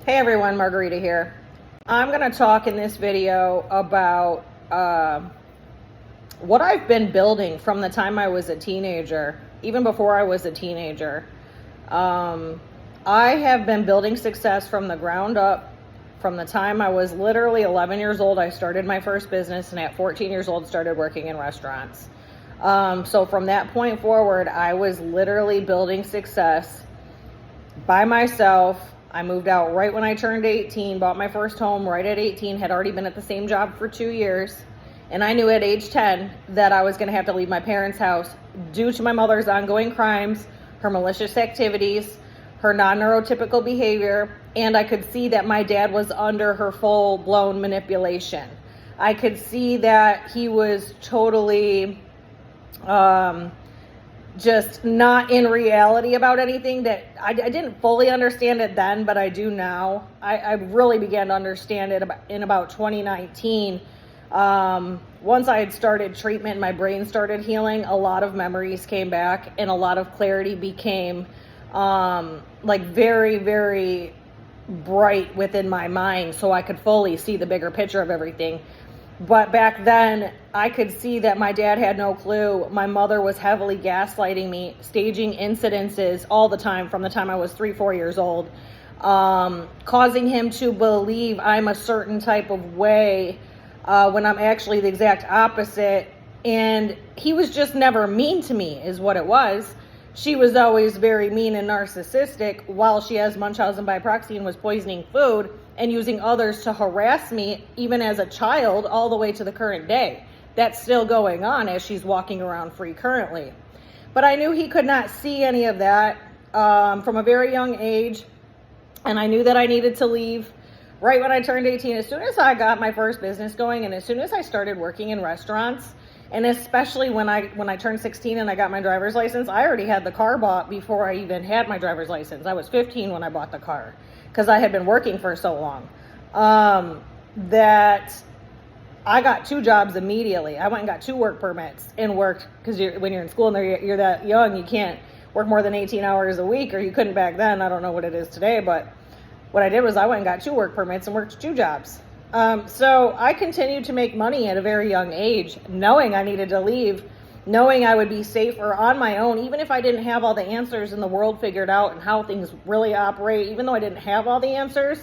Hey everyone, Margarita here. I'm going to talk in this video about what I've been building from the time I was a teenager, even before I was a teenager. I have been building success from the ground up. From the time I was literally 11 years old, I started my first business, and at 14 years old, started working in restaurants. So from that point forward, I was literally building success by myself. I moved out right when I turned 18, bought my first home right at 18, had already been at the same job for 2 years. And I knew at age 10 that I was going to have to leave my parents' house due to my mother's ongoing crimes, her malicious activities, her non-neurotypical behavior, and I could see that my dad was under her full-blown manipulation. I could see that he was totally just not in reality about anything. That I didn't fully understand it then, but I do now. I really began to understand it in about 2019. Once I had started treatment, my brain started healing, a lot of memories came back and a lot of clarity became like very, very bright within my mind, so I could fully see the bigger picture of everything. But back then, I could see that my dad had no clue. My mother was heavily gaslighting me, staging incidences all the time from the time I was 3-4 years old, causing him to believe I'm a certain type of way when I'm actually the exact opposite. And he was just never mean to me, is what it was. She was always very mean and narcissistic while she has Munchausen by proxy and was poisoning food and using others to harass me, even as a child, all the way to the current day. That's still going on as she's walking around free currently. But I knew he could not see any of that from a very young age, and I knew that I needed to leave right when I turned 18. As soon as I got my first business going, and as soon as I started working in restaurants, and especially when I turned 16 and I got my driver's license, I already had the car bought before I even had my driver's license. I was 15 when I bought the car because I had been working for so long that I got 2 jobs immediately. I went and got 2 work permits and worked, because when you're in school and you're that young, you can't work more than 18 hours a week, or you couldn't back then. I don't know what it is today, but what I did was I went and got 2 work permits and worked 2 jobs. So I continued to make money at a very young age, knowing I needed to leave, knowing I would be safer on my own, even if I didn't have all the answers in the world figured out and how things really operate. Even though I didn't have all the answers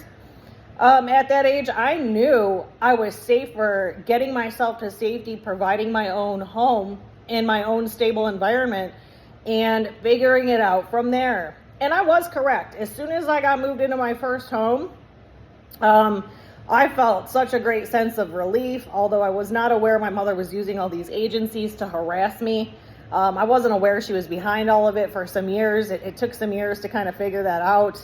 at that age, I knew I was safer getting myself to safety, providing my own home and my own stable environment, and figuring it out from there. And I was correct. As soon as I got moved into my first home, I felt such a great sense of relief, although I was not aware my mother was using all these agencies to harass me. I wasn't aware she was behind all of it for some years. It took some years to kind of figure that out.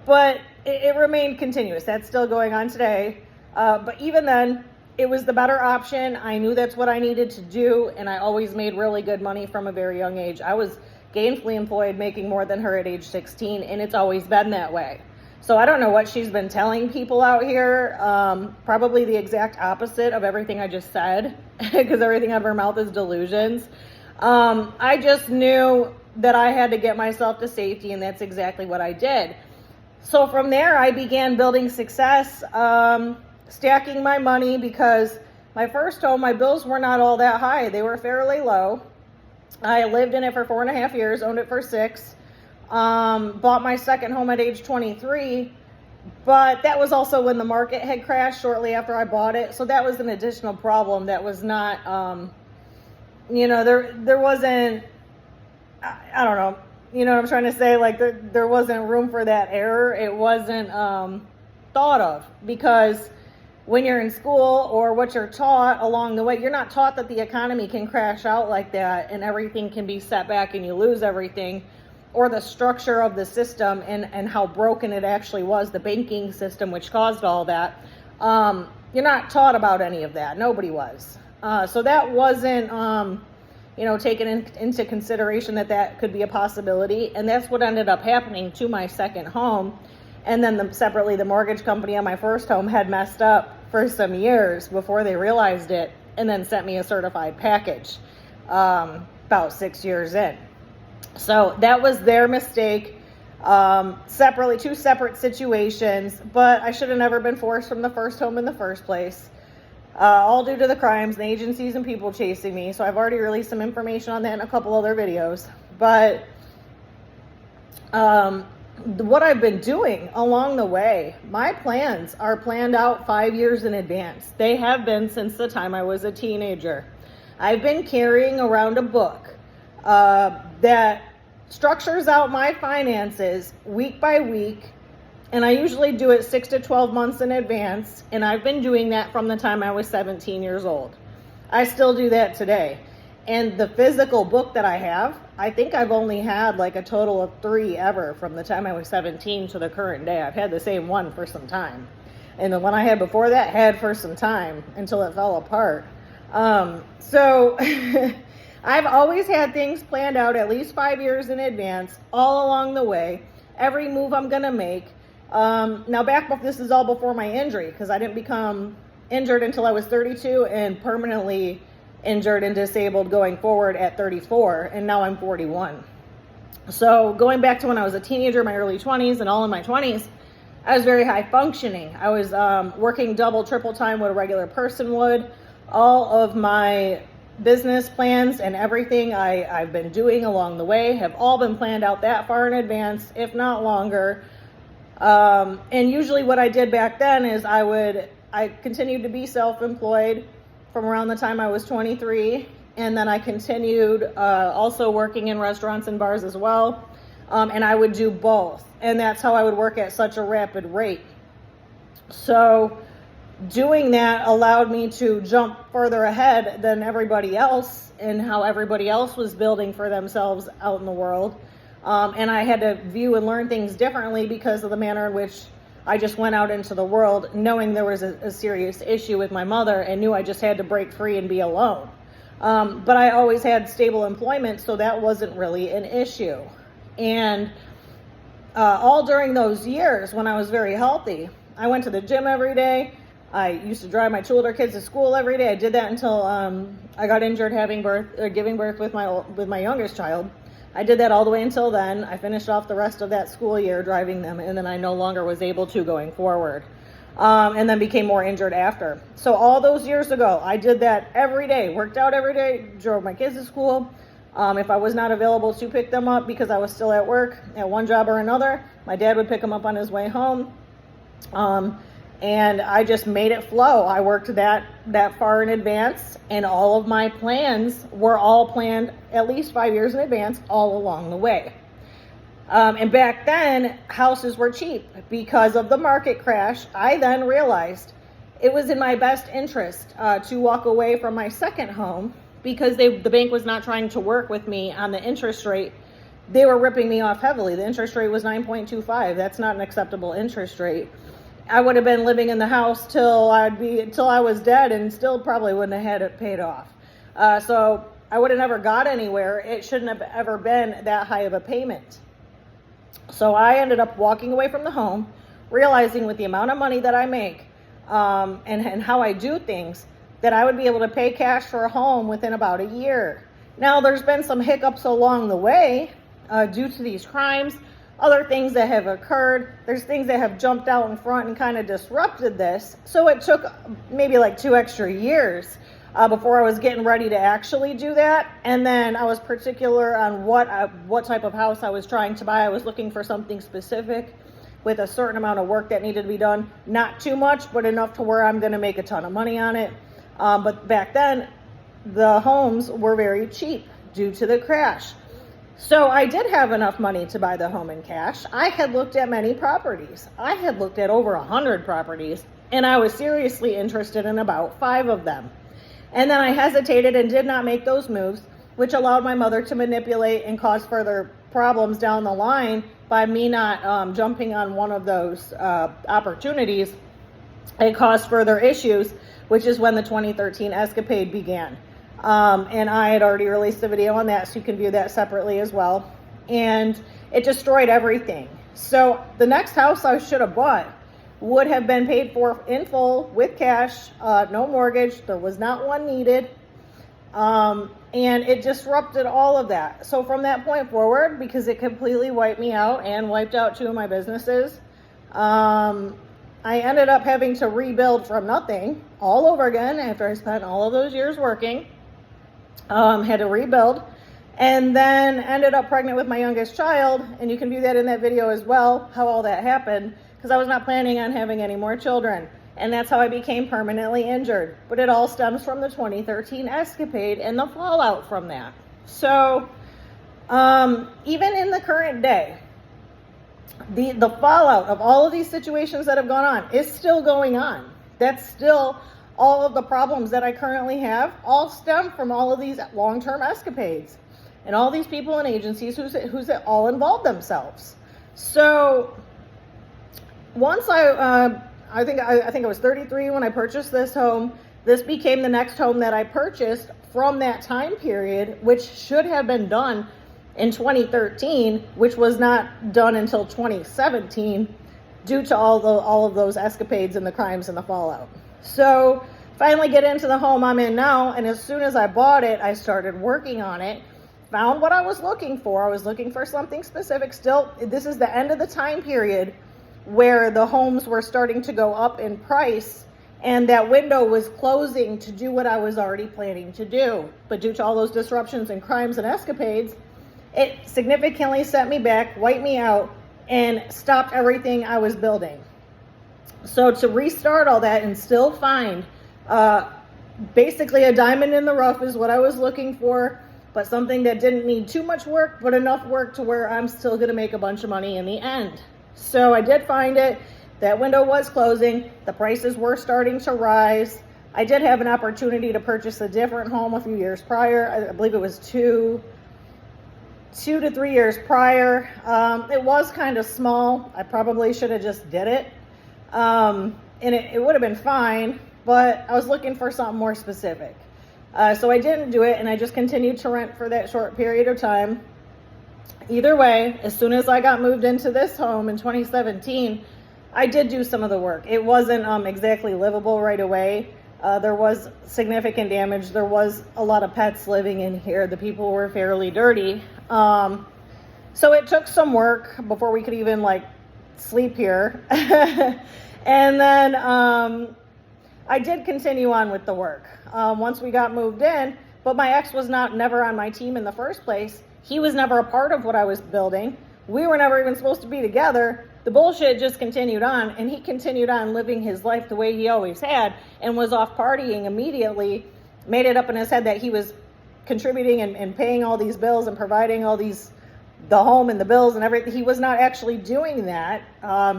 But it remained continuous. That's still going on today. But even then, it was the better option. I knew that's what I needed to do, and I always made really good money from a very young age. I was gainfully employed, making more than her at age 16, and it's always been that way. So I don't know what she's been telling people out here. Probably the exact opposite of everything I just said, because everything out of her mouth is delusions. I just knew that I had to get myself to safety, and that's exactly what I did. So from there, I began building success, stacking my money, because my first home, my bills were not all that high. They were fairly low. I lived in it for 4.5 years, owned it for 6. Bought my second home at age 23, but that was also when the market had crashed shortly after I bought it. So that was an additional problem. That was not, there wasn't, I don't know, you know what I'm trying to say? Like there wasn't room for that error. It wasn't, thought of, because when you're in school, or what you're taught along the way, you're not taught that the economy can crash out like that and everything can be set back and you lose everything, or the structure of the system and how broken it actually was, the banking system, which caused all that. You're not taught about any of that. Nobody was. So that wasn't, taken into consideration that could be a possibility. And that's what ended up happening to my second home. And then separately, the mortgage company on my first home had messed up for some years before they realized it, and then sent me a certified package about 6 years in. So that was their mistake. separately, two separate situations, but I should have never been forced from the first home in the first place. All due to the crimes and agencies and people chasing me. So I've already released some information on that in a couple other videos. But what I've been doing along the way, my plans are planned out 5 years in advance. They have been since the time I was a teenager. I've been carrying around a book that structures out my finances week by week, and I usually do it 6 to 12 months in advance, and I've been doing that from the time I was 17 years old. I still do that today. And the physical book that I have, I think I've only had like a total of 3 ever from the time I was 17 to the current day. I've had the same one for some time. And the one I had before that had for some time until it fell apart. So I've always had things planned out at least 5 years in advance, all along the way, every move I'm going to make. Now this is all before my injury, because I didn't become injured until I was 32 and permanently injured and disabled going forward at 34, and now I'm 41. So going back to when I was a teenager, my early 20s and all in my 20s, I was very high functioning. I was working double, triple time what a regular person would. All of my business plans and everything I've been doing along the way have all been planned out that far in advance, if not longer. And usually what I did back then is I continued to be self-employed from around the time I was 23, and then I continued also working in restaurants and bars as well, and I would do both, and that's how I would work at such a rapid rate. So doing that allowed me to jump further ahead than everybody else and how everybody else was building for themselves out in the world, and I had to view and learn things differently because of the manner in which I just went out into the world knowing there was a serious issue with my mother and knew I just had to break free and be alone. But I always had stable employment, so that wasn't really an issue. And all during those years when I was very healthy, I went to the gym every day. I used to drive my two older kids to school every day. I did that until I got injured giving birth with my youngest child. I did that all the way until then. I finished off the rest of that school year driving them, and then I no longer was able to going forward, and then became more injured after. So all those years ago, I did that every day, worked out every day, drove my kids to school. If I was not available to pick them up because I was still at work at one job or another, my dad would pick them up on his way home. And I just made it flow. I worked that far in advance, and all of my plans were all planned at least 5 years in advance all along the way. And back then, houses were cheap because of the market crash. I then realized it was in my best interest to walk away from my second home because the bank was not trying to work with me on the interest rate. They were ripping me off heavily. The interest rate was 9.25. That's not an acceptable interest rate. I would have been living in the house till I was dead and still probably wouldn't have had it paid off. So I would have never got anywhere. It shouldn't have ever been that high of a payment. So I ended up walking away from the home, realizing with the amount of money that I make and how I do things, that I would be able to pay cash for a home within about a year. Now, there's been some hiccups along the way due to these crimes. Other things that have occurred, there's things that have jumped out in front and kind of disrupted this. So it took maybe like 2 extra years before I was getting ready to actually do that. And then I was particular on what type of house I was trying to buy. I was looking for something specific with a certain amount of work that needed to be done. Not too much, but enough to where I'm going to make a ton of money on it. But back then, the homes were very cheap due to the crash. So I did have enough money to buy the home in cash. I had looked at many properties. I had looked at over 100 properties, and I was seriously interested in about 5 of them. And then I hesitated and did not make those moves, which allowed my mother to manipulate and cause further problems down the line by me not jumping on one of those opportunities. It caused further issues, which is when the 2013 escapade began. And I had already released a video on that, so you can view that separately as well. And it destroyed everything. So the next house I should have bought would have been paid for in full with cash, no mortgage. There was not one needed. And it disrupted all of that. So from that point forward, because it completely wiped me out and wiped out 2 of my businesses, I ended up having to rebuild from nothing all over again after I spent all of those years working. Had to rebuild, and then ended up pregnant with my youngest child. And you can view that in that video as well, how all that happened, because I was not planning on having any more children. And that's how I became permanently injured. But it all stems from the 2013 escapade and the fallout from that. So even in the current day, the fallout of all of these situations that have gone on is still going on. That's still all of the problems that I currently have all stem from all of these long-term escapades and all these people and agencies who's all involved themselves. So once I think I was 33 when I purchased this home. This became the next home that I purchased from that time period, which should have been done in 2013, which was not done until 2017 due to all of those escapades and the crimes and the fallout. So finally get into the home I'm in now, and as soon as I bought it, I started working on it, found what I was looking for. I was looking for something specific. Still, this is the end of the time period where the homes were starting to go up in price, and that window was closing to do what I was already planning to do. But due to all those disruptions and crimes and escapades, it significantly set me back, wiped me out, and stopped everything I was building. So to restart all that and still find basically a diamond in the rough is what I was looking for, but something that didn't need too much work, but enough work to where I'm still going to make a bunch of money in the end. So I did find it. That window was closing. The prices were starting to rise. I did have an opportunity to purchase a different home a few years prior. I believe it was two to 3 years prior. It was kind of small. I probably should have just did it. And it would have been fine, but I was looking for something more specific. So I didn't do it, and I just continued to rent for that short period of time. Either way, as soon as I got moved into this home in 2017, I did do some of the work. It wasn't exactly livable right away. There was significant damage. There was a lot of pets living in here. The people were fairly dirty. So it took some work before we could even sleep here. And then I did continue on with the work once we got moved in, but my ex was never on my team in the first place. He was never a part of what I was building. We were never even supposed to be together. The bullshit just continued on, and he continued on living his life the way he always had and was off partying immediately, made it up in his head that he was contributing and paying all these bills and providing the home and the bills and everything. He was not actually doing that.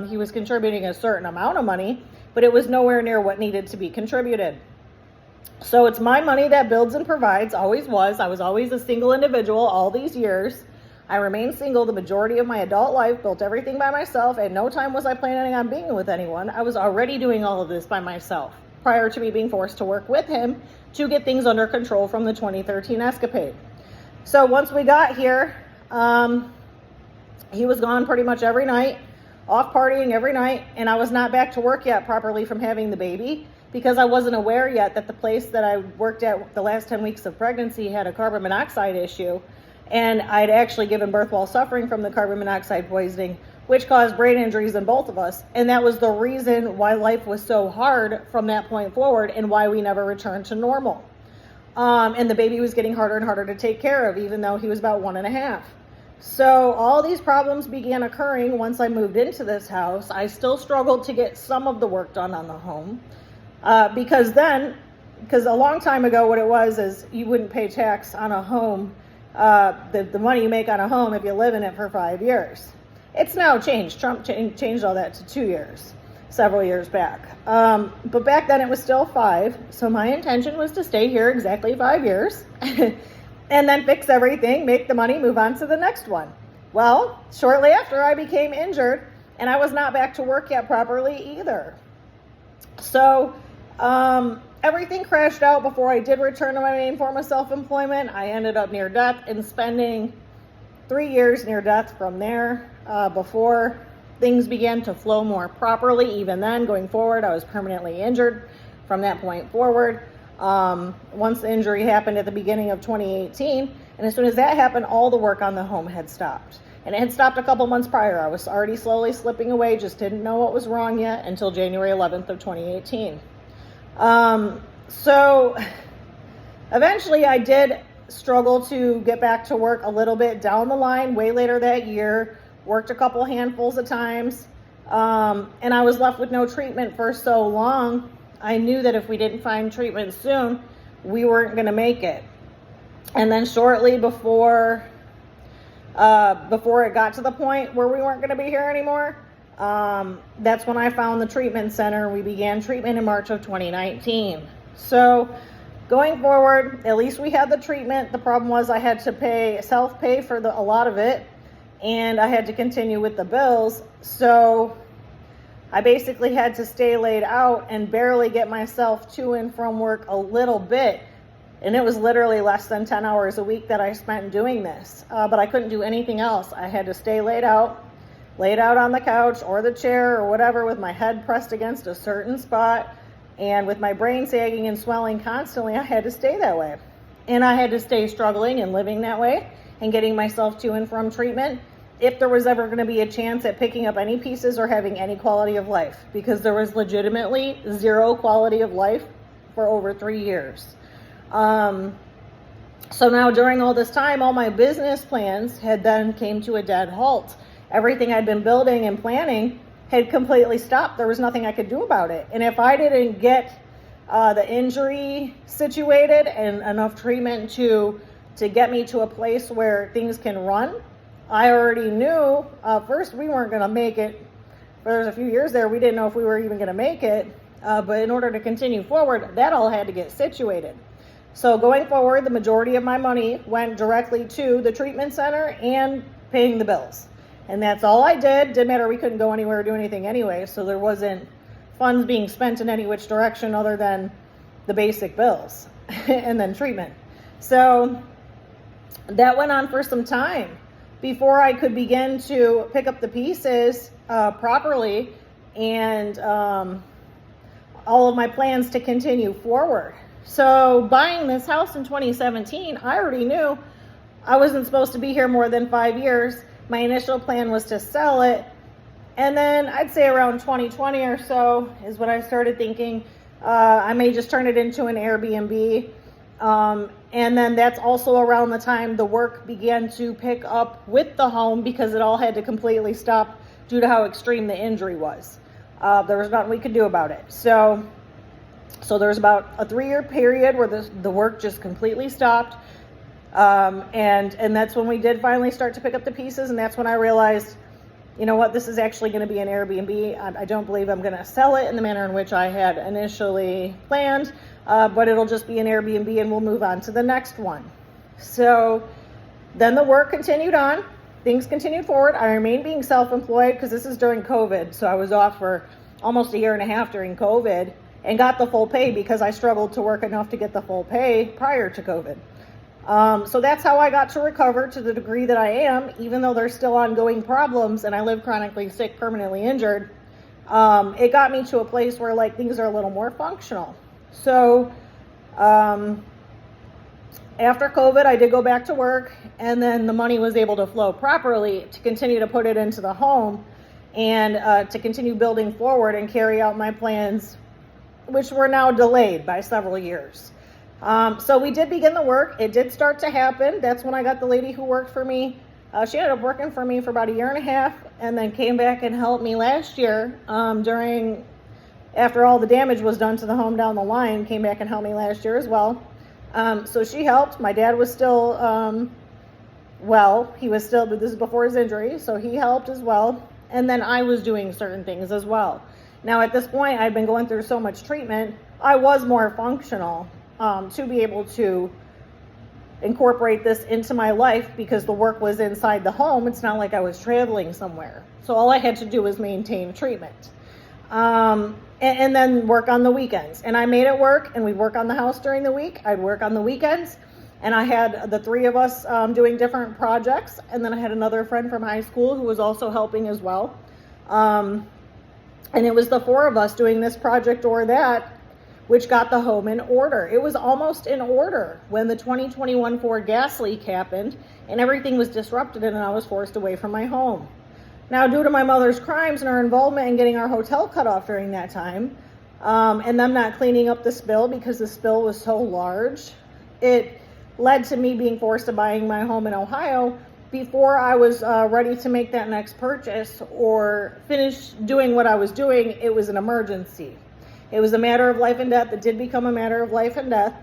He was contributing a certain amount of money, but it was nowhere near what needed to be contributed. So it's my money that builds and provides, always was. I was always a single individual all these years. I remained single the majority of my adult life, built everything by myself. At no time was I planning on being with anyone. I was already doing all of this by myself prior to me being forced to work with him to get things under control from the 2013 escapade. So once we got here, he was gone pretty much every night, off partying every night, and I was not back to work yet properly from having the baby, because I wasn't aware yet that the place that I worked at the last 10 weeks of pregnancy had a carbon monoxide issue. And I'd actually given birth while suffering from the carbon monoxide poisoning, which caused brain injuries in both of us. And that was the reason why life was so hard from that point forward and why we never returned to normal. And the baby was getting harder and harder to take care of, even though he was about 1.5. So all these problems began occurring once I moved into this house. I still struggled to get some of the work done on the home. Because a long time ago, what it was is you wouldn't pay tax on a home, the money you make on a home if you live in it for 5 years. It's now changed. Trump changed all that to 2 years, several years back. But back then it was still 5. So my intention was to stay here exactly 5 years and then fix everything, make the money, move on to the next one. Well, shortly after I became injured, and I was not back to work yet properly either. So everything crashed out before I did return to my main form of self-employment. I ended up near death and spending 3 years near death from there before things began to flow more properly. Even then, going forward, I was permanently injured from that point forward. once the injury happened at the beginning of 2018. And as soon as that happened, all the work on the home had stopped. And it had stopped a couple months prior. I was already slowly slipping away, just didn't know what was wrong yet until January 11th of 2018. So eventually I did struggle to get back to work a little bit down the line, way later that year, worked a couple handfuls of times, and I was left with no treatment for so long. I knew that if we didn't find treatment soon, we weren't going to make it. And then shortly before it got to the point where we weren't going to be here anymore, that's when I found the treatment center. We began treatment in March of 2019. So going forward, at least we had the treatment. The problem was I had to self-pay for a lot of it, and I had to continue with the bills. So I basically had to stay laid out and barely get myself to and from work a little bit. And it was literally less than 10 hours a week that I spent doing this. But I couldn't do anything else. I had to stay laid out on the couch or the chair or whatever, with my head pressed against a certain spot. And with my brain sagging and swelling constantly, I had to stay that way. And I had to stay struggling and living that way and getting myself to and from treatment if there was ever going to be a chance at picking up any pieces or having any quality of life, because there was legitimately zero quality of life for over 3 years. So now during all this time, all my business plans had then came to a dead halt. Everything I'd been building and planning had completely stopped. There was nothing I could do about it. And if I didn't get the injury situated and enough treatment to get me to a place where things can run, I already knew, first, we weren't going to make it. There was a few years there, we didn't know if we were even going to make it. But in order to continue forward, that all had to get situated. So going forward, the majority of my money went directly to the treatment center and paying the bills. And that's all I did. Didn't matter, we couldn't go anywhere or do anything anyway, so there wasn't funds being spent in any which direction other than the basic bills and then treatment. So that went on for some time before I could begin to pick up the pieces properly and all of my plans to continue forward. So buying this house in 2017, I already knew I wasn't supposed to be here more than 5 years. My initial plan was to sell it. And then I'd say around 2020 or so is when I started thinking I may just turn it into an Airbnb. And then that's also around the time the work began to pick up with the home, because it all had to completely stop due to how extreme the injury was. There was nothing we could do about it. So there was about a 3-year period where the work just completely stopped. And that's when we did finally start to pick up the pieces. And that's when I realized, you know what, this is actually going to be an Airbnb. I don't believe I'm going to sell it in the manner in which I had initially planned, but it'll just be an Airbnb and we'll move on to the next one. So then the work continued on. Things continued forward. I remained being self-employed because this is during COVID. So I was off for almost 1.5 years during COVID and got the full pay because I struggled to work enough to get the full pay prior to COVID. So that's how I got to recover to the degree that I am, even though there's still ongoing problems and I live chronically sick, permanently injured. It got me to a place where like things are a little more functional. So after COVID, I did go back to work, and then the money was able to flow properly to continue to put it into the home and to continue building forward and carry out my plans, which were now delayed by several years. So we did begin the work. It did start to happen. That's when I got the lady who worked for me. She ended up working for me for about 1.5 years and then came back and helped me last year after all the damage was done to the home down the line, came back and helped me last year as well. So she helped. My dad was still, he was still, this is before his injury, so he helped as well. And then I was doing certain things as well. Now at this point, I'd been going through so much treatment, I was more functional to be able to incorporate this into my life because the work was inside the home. It's not like I was traveling somewhere. So all I had to do was maintain treatment. And then work on the weekends. And I made it work, and we'd work on the house during the week. I'd work on the weekends. And I had the 3 of us doing different projects. And then I had another friend from high school who was also helping as well. And it was the 4 of us doing this project or that, which got the home in order. It was almost in order when the 2021 Ford gas leak happened and everything was disrupted and I was forced away from my home. Now, due to my mother's crimes and her involvement in getting our hotel cut off during that time, and them not cleaning up the spill because the spill was so large, it led to me being forced to buying my home in Ohio before I was ready to make that next purchase or finish doing what I was doing. It was an emergency. It was a matter of life and death. It did become a matter of life and death.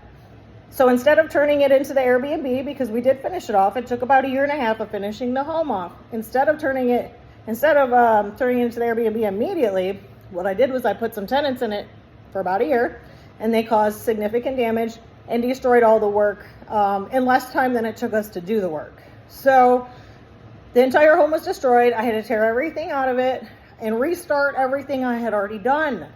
So instead of turning it into the Airbnb, because we did finish it off, it took about 1.5 years of finishing the home off. Instead of turning it into the Airbnb immediately, what I did was I put some tenants in it for about 1 year, and they caused significant damage and destroyed all the work in less time than it took us to do the work. So the entire home was destroyed. I had to tear everything out of it and restart everything I had already done.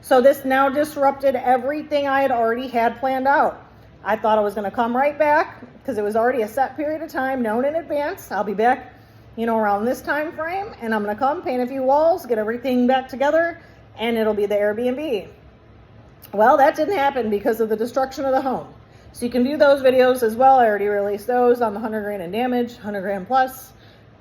So this now disrupted everything I had already had planned out. I thought I was going to come right back because it was already a set period of time known in advance. I'll be back, around this time frame, and I'm going to come paint a few walls, get everything back together, and it'll be the Airbnb. Well, that didn't happen because of the destruction of the home. So you can view those videos as well. I already released those on the 100 grand in damage, 100 grand plus.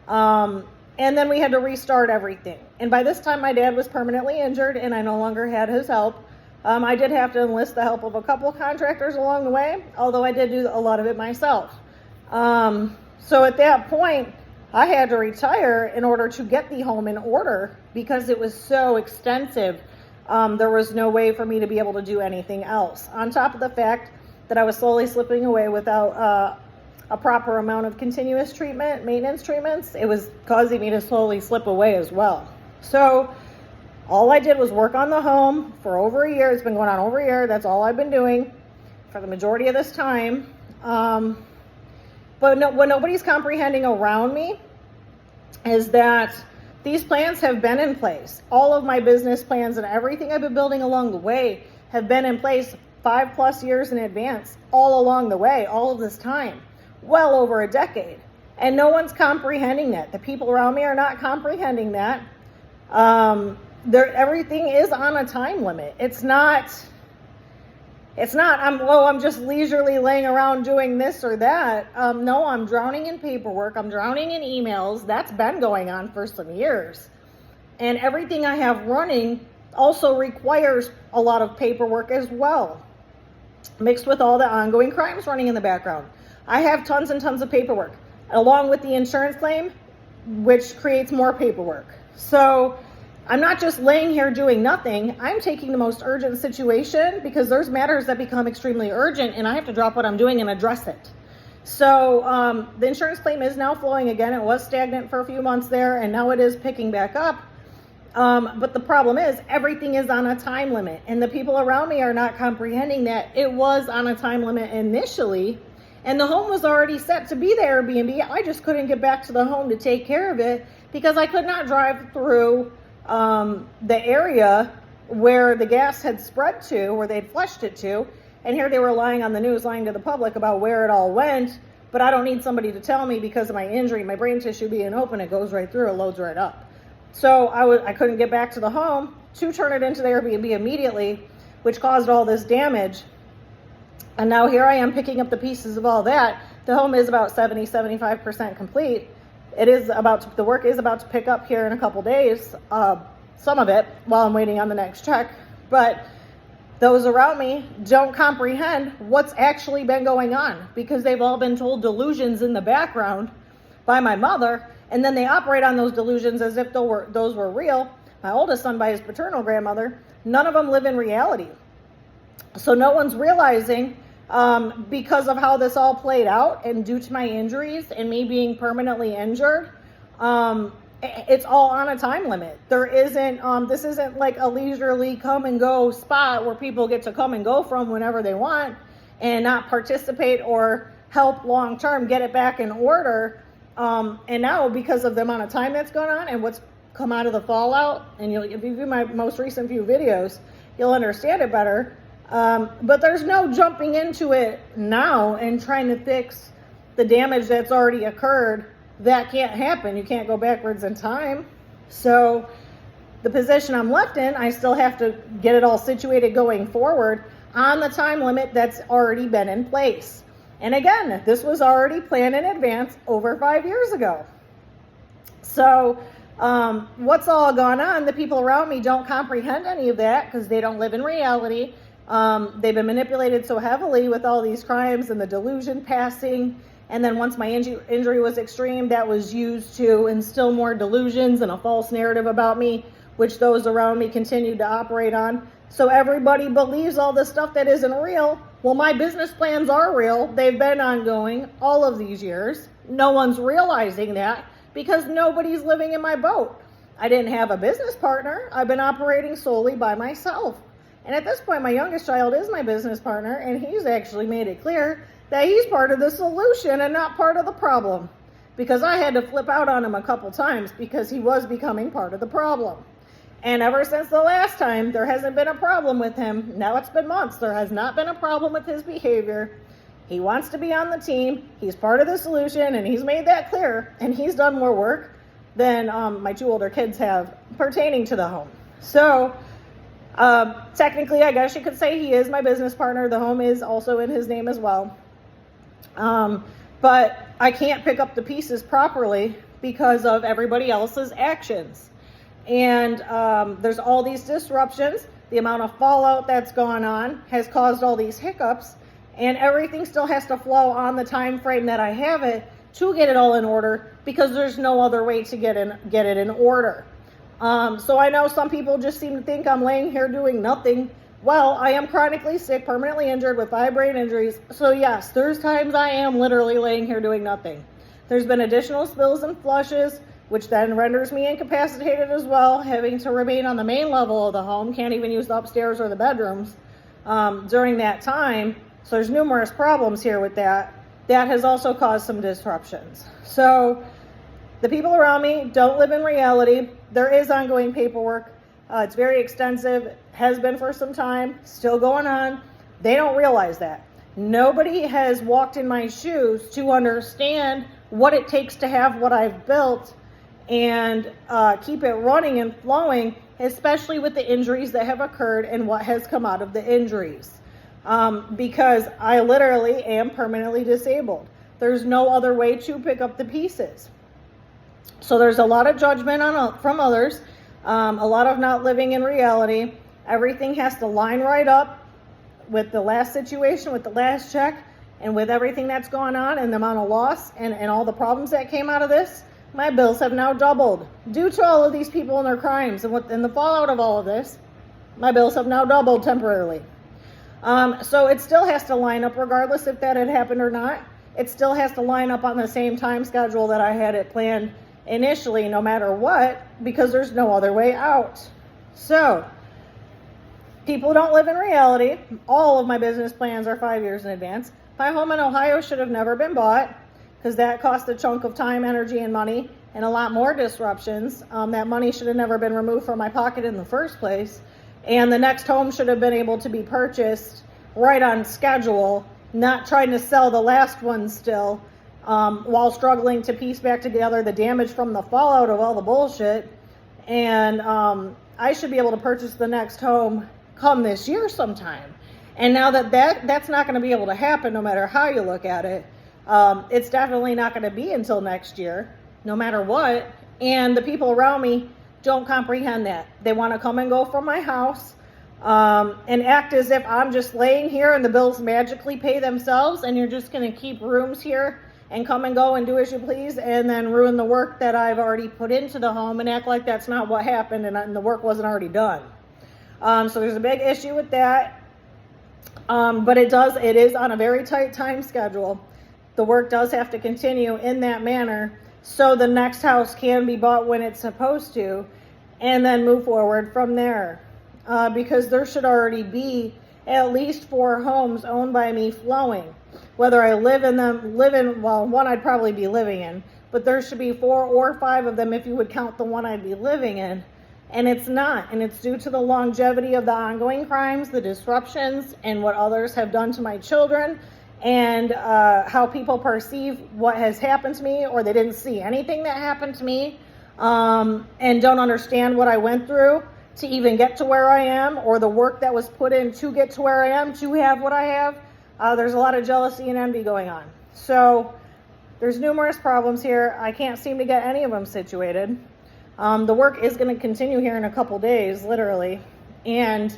And then we had to restart everything. And by this time, my dad was permanently injured and I no longer had his help. I did have to enlist the help of a couple of contractors along the way, although I did do a lot of it myself. So at that point, I had to retire in order to get the home in order because it was so extensive. There was no way for me to be able to do anything else. On top of the fact that I was slowly slipping away without a proper amount of continuous treatment, maintenance treatments, it was causing me to slowly slip away as well. So all I did was work on the home for over 1 year. It's been going on over 1 year. That's all I've been doing for the majority of this time. But what nobody's comprehending around me is that these plans have been in place. All of my business plans and everything I've been building along the way have been in place 5+ years in advance, all along the way, all of this time, well over a decade. And no one's comprehending that. The people around me are not comprehending that. Everything is on a time limit. It's not, I'm just leisurely laying around doing this or that. No, I'm drowning in paperwork. I'm drowning in emails. That's been going on for some years. And everything I have running also requires a lot of paperwork as well, mixed with all the ongoing crimes running in the background. I have tons and tons of paperwork, along with the insurance claim, which creates more paperwork. So I'm not just laying here doing nothing. I'm taking the most urgent situation because there's matters that become extremely urgent and I have to drop what I'm doing and address it. So the insurance claim is now flowing again. It was stagnant for a few months there and now it is picking back up. But the problem is everything is on a time limit and the people around me are not comprehending that it was on a time limit initially and the home was already set to be the Airbnb. I just couldn't get back to the home to take care of it because I could not drive through the area where the gas had spread to, where they'd flushed it to, and here they were lying on the news, lying to the public about where it all went, but I don't need somebody to tell me because of my injury, my brain tissue being open, it goes right through, it loads right up. So I couldn't get back to the home to turn it into the Airbnb immediately, which caused all this damage. And now here I am picking up the pieces of all that. The home is about 75% complete. The work is about to pick up here in a couple days, some of it, while I'm waiting on the next check. But those around me don't comprehend what's actually been going on because they've all been told delusions in the background by my mother, and then they operate on those delusions as if those were real. My oldest son by his paternal grandmother, none of them live in reality. So no one's realizing because of how this all played out and due to my injuries and me being permanently injured, it's all on a time limit. There isn't, this isn't like a leisurely come and go spot where people get to come and go from whenever they want and not participate or help long-term get it back in order. And now because of the amount of time that's gone on and what's come out of the fallout, and if you view my most recent few videos, you'll understand it better. But there's no jumping into it now and trying to fix the damage that's already occurred. That can't happen. You can't go backwards in time. So the position I'm left in, I still have to get it all situated going forward on the time limit that's already been in place. And again, this was already planned in advance over 5 years ago. So what's all gone on? The people around me don't comprehend any of that because they don't live in reality. They've been manipulated so heavily with all these crimes and the delusion passing. And then once my injury was extreme, that was used to instill more delusions and a false narrative about me, which those around me continued to operate on. So everybody believes all this stuff that isn't real. Well, my business plans are real. They've been ongoing all of these years. No one's realizing that because nobody's living in my boat. I didn't have a business partner. I've been operating solely by myself. And at this point, my youngest child is my business partner, and he's actually made it clear that he's part of the solution and not part of the problem, because I had to flip out on him a couple times because he was becoming part of the problem. And ever since the last time, there hasn't been a problem with him. Now it's been months. There has not been a problem with his behavior. He wants to be on the team. He's part of the solution, and he's made that clear. And he's done more work than my 2 older kids have pertaining to the home. So technically, I guess you could say he is my business partner. The home is also in his name as well. But I can't pick up the pieces properly because of everybody else's actions. And there's all these disruptions. The amount of fallout that's gone on has caused all these hiccups, and everything still has to flow on the time frame that I have it to get it all in order, because there's no other way to get it in order. So I know some people just seem to think I'm laying here doing nothing. Well, I am chronically sick, permanently injured with 5 brain injuries. So yes, there's times I am literally laying here doing nothing. There's been additional spills and flushes, which then renders me incapacitated as well, having to remain on the main level of the home, can't even use the upstairs or the bedrooms during that time. So there's numerous problems here with that. That has also caused some disruptions. So the people around me don't live in reality. There is ongoing paperwork. It's very extensive, has been for some time, still going on. They don't realize that. Nobody has walked in my shoes to understand what it takes to have what I've built and keep it running and flowing, especially with the injuries that have occurred and what has come out of the injuries. Because I literally am permanently disabled. There's no other way to pick up the pieces. So there's a lot of judgment from others. A lot of not living in reality. Everything has to line right up with the last situation, with the last check, and with everything that's gone on and the amount of loss and all the problems that came out of this. My bills have now doubled due to all of these people and their crimes and the fallout of all of this. My bills have now doubled temporarily. So it still has to line up regardless if that had happened or not. It still has to line up on the same time schedule that I had it planned initially, no matter what, because there's no other way out. So people don't live in reality. All of my business plans are 5 years in advance. My home in Ohio should have never been bought because that cost a chunk of time, energy, and money, and a lot more disruptions. That money should have never been removed from my pocket in the first place. And the next home should have been able to be purchased right on schedule, not trying to sell the last one still, while struggling to piece back together the damage from the fallout of all the bullshit. And I should be able to purchase the next home come this year sometime. And now that's not going to be able to happen no matter how you look at it. It's definitely not going to be until next year, no matter what. And the people around me don't comprehend that. They want to come and go from my house and act as if I'm just laying here and the bills magically pay themselves and you're just going to keep rooms here and come and go and do as you please and then ruin the work that I've already put into the home and act like that's not what happened and the work wasn't already done. So there's a big issue with that. But it is on a very tight time schedule. The work does have to continue in that manner so the next house can be bought when it's supposed to and then move forward from there. Because there should already be at least 4 homes owned by me flowing. Whether I live in them, one I'd probably be living in, but there should be 4 or 5 of them if you would count the one I'd be living in. And it's not, and it's due to the longevity of the ongoing crimes, the disruptions, and what others have done to my children, and how people perceive what has happened to me, or they didn't see anything that happened to me. and don't understand what I went through to even get to where I am, or the work that was put in to get to where I am, to have what I have. There's a lot of jealousy and envy going on. So there's numerous problems here. I can't seem to get any of them situated. The work is going to continue here in a couple days, literally, and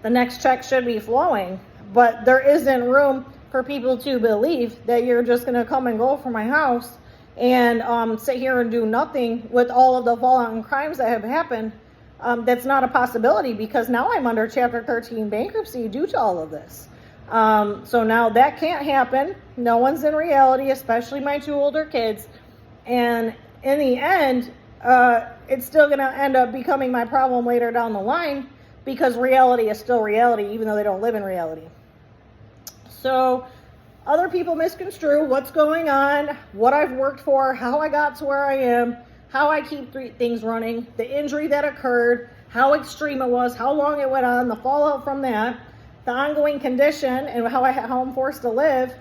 the next check should be flowing, but there isn't room for people to believe that you're just going to come and go from my house and sit here and do nothing with all of the fallout and crimes that have happened. That's not a possibility, because now I'm under Chapter 13 bankruptcy due to all of this. So now that can't happen. No one's in reality, especially my 2 older kids. And in the end, it's still going to end up becoming my problem later down the line, because reality is still reality, even though they don't live in reality. So other people misconstrue what's going on, what I've worked for, how I got to where I am, how I keep things running, the injury that occurred, how extreme it was, how long it went on, the fallout from that, the ongoing condition, and how I'm forced to live.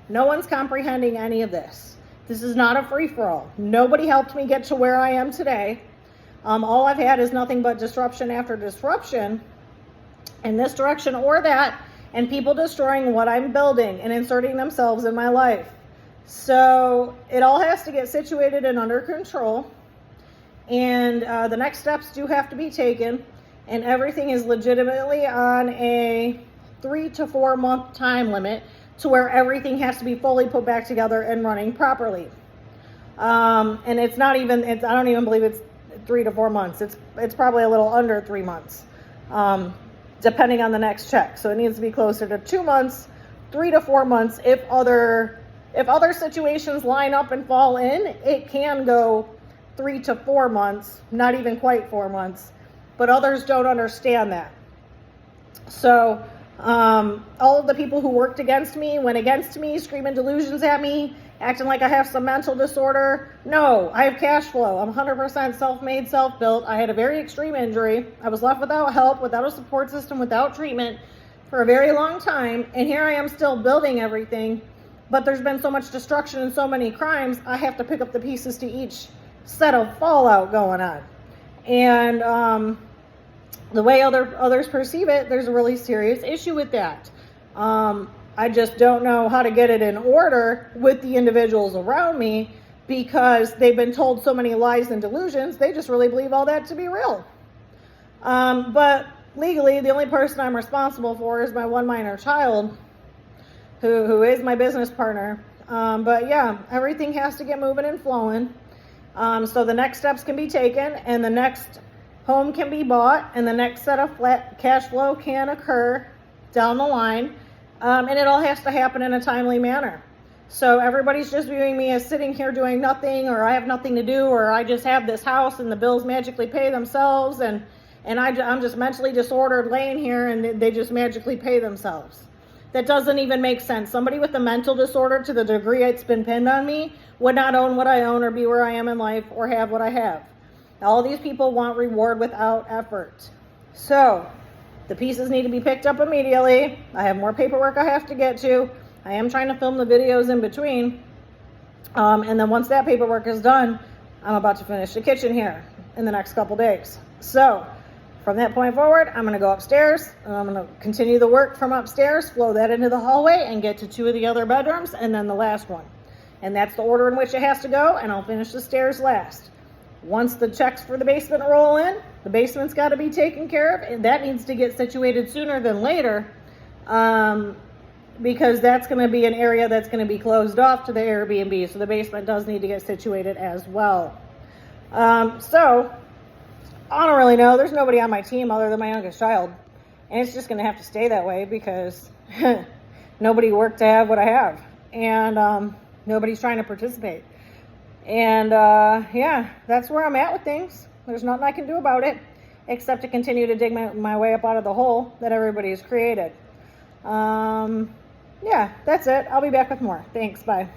No one's comprehending any of this. This is not a free-for-all. Nobody helped me get to where I am today. All I've had is nothing but disruption after disruption in this direction or that, and people destroying what I'm building and inserting themselves in my life. So it all has to get situated and under control, and the next steps do have to be taken, and everything is legitimately on a 3 to 4 month time limit, to where everything has to be fully put back together and running properly. And it's not even, I don't even believe it's 3 to 4 months. It's probably a little under 3 months, depending on the next check. So it needs to be closer to 2 months, 3 to 4 months. If other situations line up and fall in, it can go 3 to 4 months, not even quite 4 months, but others don't understand that. So all of the people who worked against me, went against me, screaming delusions at me, acting like I have some mental disorder. No, I have cash flow. I'm 100% self-made, self-built. I had a very extreme injury. I was left without help, without a support system, without treatment for a very long time. And here I am still building everything. But there's been so much destruction and so many crimes, I have to pick up the pieces to each set of fallout going on. And the way others perceive it, there's a really serious issue with that. I just don't know how to get it in order with the individuals around me, because they've been told so many lies and delusions, they just really believe all that to be real. But legally, the only person I'm responsible for is my 1 minor child, who is my business partner. But yeah, everything has to get moving and flowing, so the next steps can be taken, and the next home can be bought, and the next set of flat cash flow can occur down the line. And it all has to happen in a timely manner. So everybody's just viewing me as sitting here doing nothing, or I have nothing to do, or I just have this house and the bills magically pay themselves, and I'm just mentally disordered laying here and they just magically pay themselves. That doesn't even make sense. Somebody with a mental disorder, to the degree it's been pinned on me, would not own what I own, or be where I am in life, or have what I have. All these people want reward without effort. So the pieces need to be picked up immediately. I have more paperwork I have to get to. I am trying to film the videos in between. And then once that paperwork is done, I'm about to finish the kitchen here in the next couple days. So from that point forward, I'm going to go upstairs, and I'm going to continue the work from upstairs, flow that into the hallway, and get to 2 of the other bedrooms, and then the last one. And that's the order in which it has to go, and I'll finish the stairs last. Once the checks for the basement roll in, the basement's got to be taken care of, and that needs to get situated sooner than later, because that's going to be an area that's going to be closed off to the Airbnb, so the basement does need to get situated as well. So I don't really know. There's nobody on my team other than my youngest child, and it's just going to have to stay that way, because nobody worked to have what I have, and nobody's trying to participate. And yeah, that's where I'm at with things. There's nothing I can do about it, except to continue to dig my way up out of the hole that everybody's created. Yeah, that's it. I'll be back with more. Thanks. Bye.